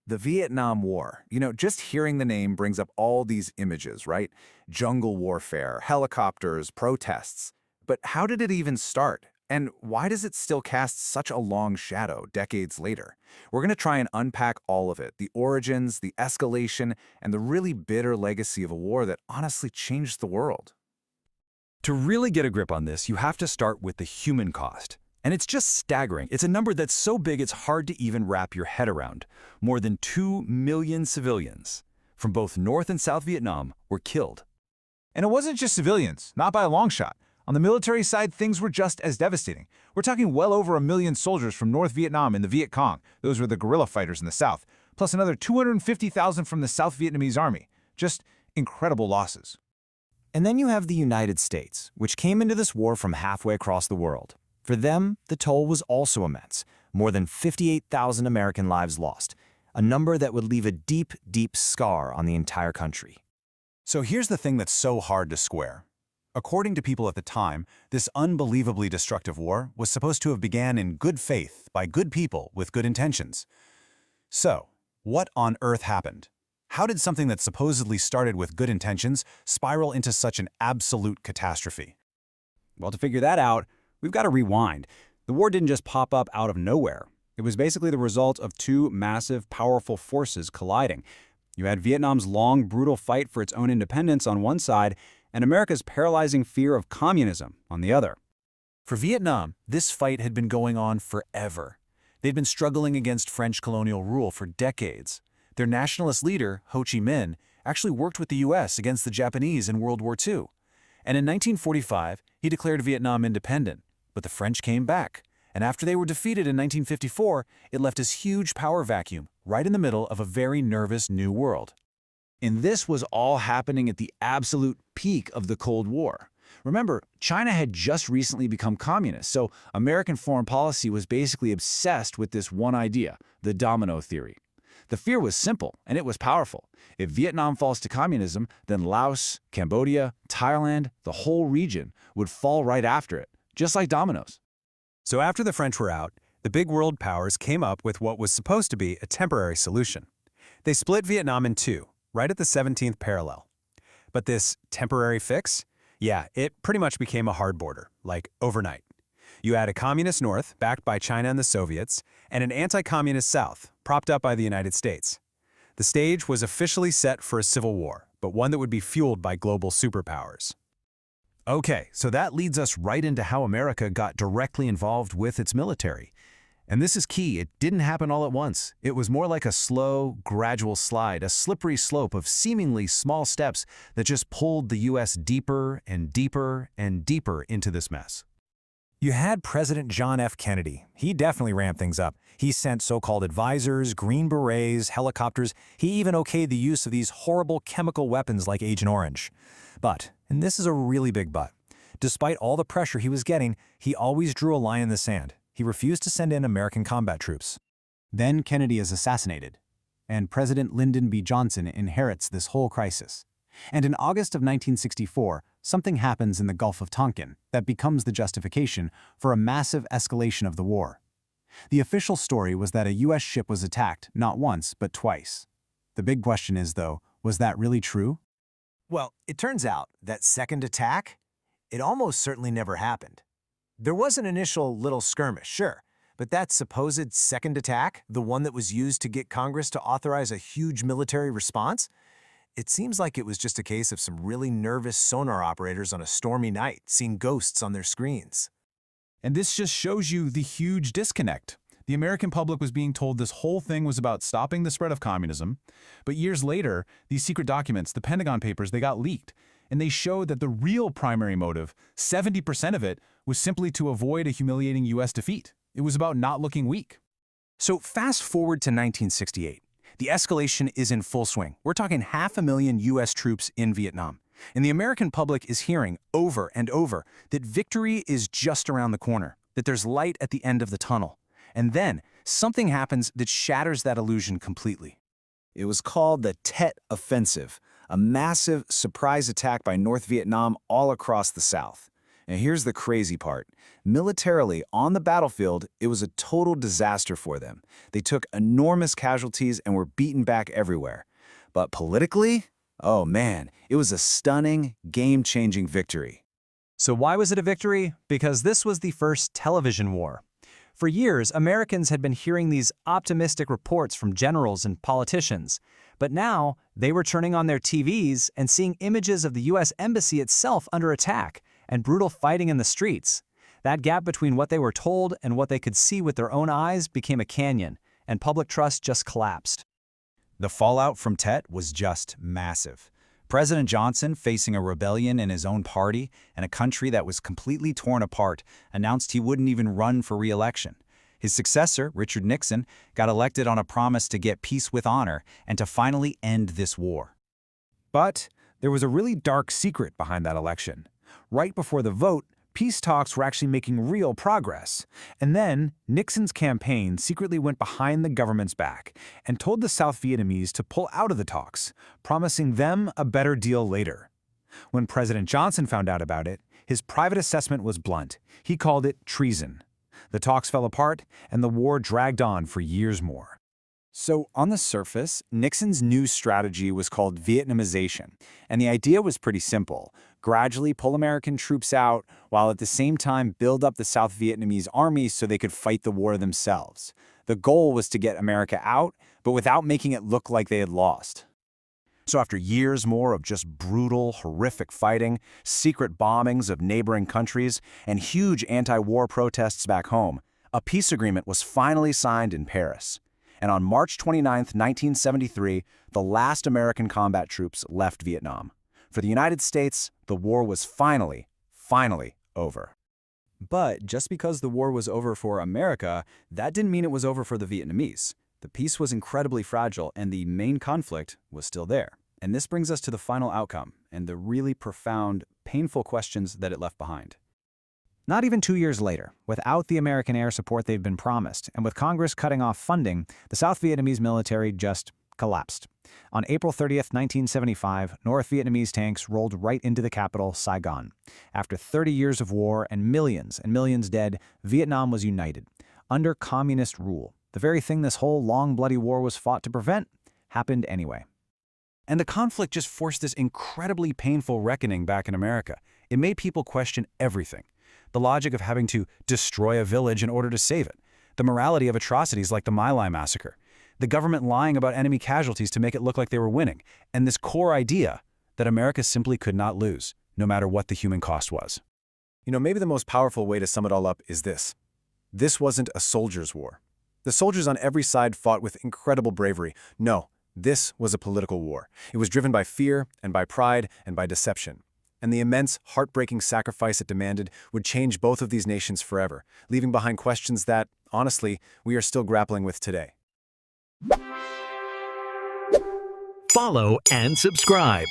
The Vietnam War. Just hearing the name brings up all these images, right? Jungle warfare, helicopters, protests. But how did it even start? And why does it still cast such a long shadow decades later? We're going to try and unpack all of it, the origins, the escalation, and the really bitter legacy of a war that honestly changed the world. To really get a grip on this, you have to start with the human cost. And it's just staggering. It's a number that's so big it's hard to even wrap your head around. More than 2 million civilians from both North and South Vietnam were killed. And it wasn't just civilians, not by a long shot. On the military side, things were just as devastating. We're talking well over 1 million soldiers from North Vietnam and the Viet Cong. Those were the guerrilla fighters in the South, plus another 250,000 from the South Vietnamese army. Just incredible losses. And then you have the United States, which came into this war from halfway across the world. For them, the toll was also immense. More than 58,000 American lives lost, a number that would leave a deep, deep scar on the entire country. So here's the thing that's so hard to square. According to people at the time, this unbelievably destructive war was supposed to have began in good faith by good people with good intentions. So, what on earth happened? How did something that supposedly started with good intentions spiral into such an absolute catastrophe? Well, to figure that out, we've got to rewind. The war didn't just pop up out of nowhere. It was basically the result of two massive, powerful forces colliding. You had Vietnam's long, brutal fight for its own independence on one side, and America's paralyzing fear of communism on the other. For Vietnam, this fight had been going on forever. They'd been struggling against French colonial rule for decades. Their nationalist leader, Ho Chi Minh, actually worked with the U.S. against the Japanese in World War II. And in 1945, he declared Vietnam independent, but the French came back. And after they were defeated in 1954, it left this huge power vacuum right in the middle of a very nervous new world. And this was all happening at the absolute peak of the Cold War. Remember, China had just recently become communist, so American foreign policy was basically obsessed with this one idea, the domino theory. The fear was simple, and it was powerful. If Vietnam falls to communism, then Laos, Cambodia, Thailand, the whole region would fall right after it, just like dominoes. So after the French were out, the big world powers came up with what was supposed to be a temporary solution. They split Vietnam in two, right at the 17th parallel. But this temporary fix? Yeah, it pretty much became a hard border, like overnight. You had a communist North, backed by China and the Soviets, and an anti-communist South, propped up by the United States. The stage was officially set for a civil war, but one that would be fueled by global superpowers. Okay, so that leads us right into how America got directly involved with its military. And this is key. It didn't happen all at once. It was more like a slow, gradual slide, a slippery slope of seemingly small steps that just pulled the U.S. deeper and deeper and deeper into this mess. You had President John F. Kennedy. He definitely ramped things up. He sent so-called advisors, Green Berets, helicopters. He even okayed the use of these horrible chemical weapons like Agent Orange. But, and this is a really big but, despite all the pressure he was getting, he always drew a line in the sand. He refused to send in American combat troops. Then Kennedy is assassinated, and President Lyndon B. Johnson inherits this whole crisis. And in August of 1964, something happens in the Gulf of Tonkin that becomes the justification for a massive escalation of the war. The official story was that a U.S. ship was attacked not once, but twice. The big question is, though, was that really true? Well, it turns out that second attack, it almost certainly never happened. There was an initial little skirmish, sure, but that supposed second attack, the one that was used to get Congress to authorize a huge military response, it seems like it was just a case of some really nervous sonar operators on a stormy night seeing ghosts on their screens. And this just shows you the huge disconnect. The American public was being told this whole thing was about stopping the spread of communism, but years later, these secret documents, the Pentagon Papers, they got leaked, and they showed that the real primary motive, 70% of it, was simply to avoid a humiliating U.S. defeat. It was about not looking weak. So fast forward to 1968. The escalation is in full swing. We're talking 500,000 U.S. troops in Vietnam. And the American public is hearing over and over that victory is just around the corner, that there's light at the end of the tunnel. And then something happens that shatters that illusion completely. It was called the Tet Offensive, a massive surprise attack by North Vietnam all across the South. And here's the crazy part. Militarily, on the battlefield, it was a total disaster for them. They took enormous casualties and were beaten back everywhere. But politically, oh man, it was a stunning, game-changing victory. So why was it a victory? Because this was the first television war. For years, Americans had been hearing these optimistic reports from generals and politicians. But now, they were turning on their TVs and seeing images of the U.S. Embassy itself under attack and brutal fighting in the streets. That gap between what they were told and what they could see with their own eyes became a canyon, and public trust just collapsed. The fallout from Tet was just massive. President Johnson, facing a rebellion in his own party and a country that was completely torn apart, announced he wouldn't even run for re-election. His successor, Richard Nixon, got elected on a promise to get peace with honor and to finally end this war. But there was a really dark secret behind that election. Right before the vote, peace talks were actually making real progress. And then Nixon's campaign secretly went behind the government's back and told the South Vietnamese to pull out of the talks, promising them a better deal later. When President Johnson found out about it, his private assessment was blunt. He called it treason. The talks fell apart, and the war dragged on for years more. So, on the surface, Nixon's new strategy was called Vietnamization, and the idea was pretty simple. Gradually pull American troops out, while at the same time build up the South Vietnamese army so they could fight the war themselves. The goal was to get America out, but without making it look like they had lost. So after years more of just brutal, horrific fighting, secret bombings of neighboring countries, and huge anti-war protests back home, a peace agreement was finally signed in Paris. And on March 29, 1973, the last American combat troops left Vietnam. For the United States, the war was finally over. But just because the war was over for America, that didn't mean it was over for the Vietnamese. The peace was incredibly fragile, and the main conflict was still there. And this brings us to the final outcome and the really profound, painful questions that it left behind. Not even 2 years later, without the American air support they'd been promised, and with Congress cutting off funding, the South Vietnamese military just collapsed. On April 30th, 1975, North Vietnamese tanks rolled right into the capital, Saigon. After 30 years of war and millions dead, Vietnam was united. Under communist rule, the very thing this whole long, bloody war was fought to prevent happened anyway. And the conflict just forced this incredibly painful reckoning back in America. It made people question everything. The logic of having to destroy a village in order to save it. The morality of atrocities like the My Lai massacre. The government lying about enemy casualties to make it look like they were winning. And this core idea that America simply could not lose, no matter what the human cost was. You know, maybe the most powerful way to sum it all up is this. This wasn't a soldier's war. The soldiers on every side fought with incredible bravery. No, this was a political war. It was driven by fear and by pride and by deception. And the immense, heartbreaking sacrifice it demanded would change both of these nations forever, leaving behind questions that, honestly, we are still grappling with today. Follow and subscribe.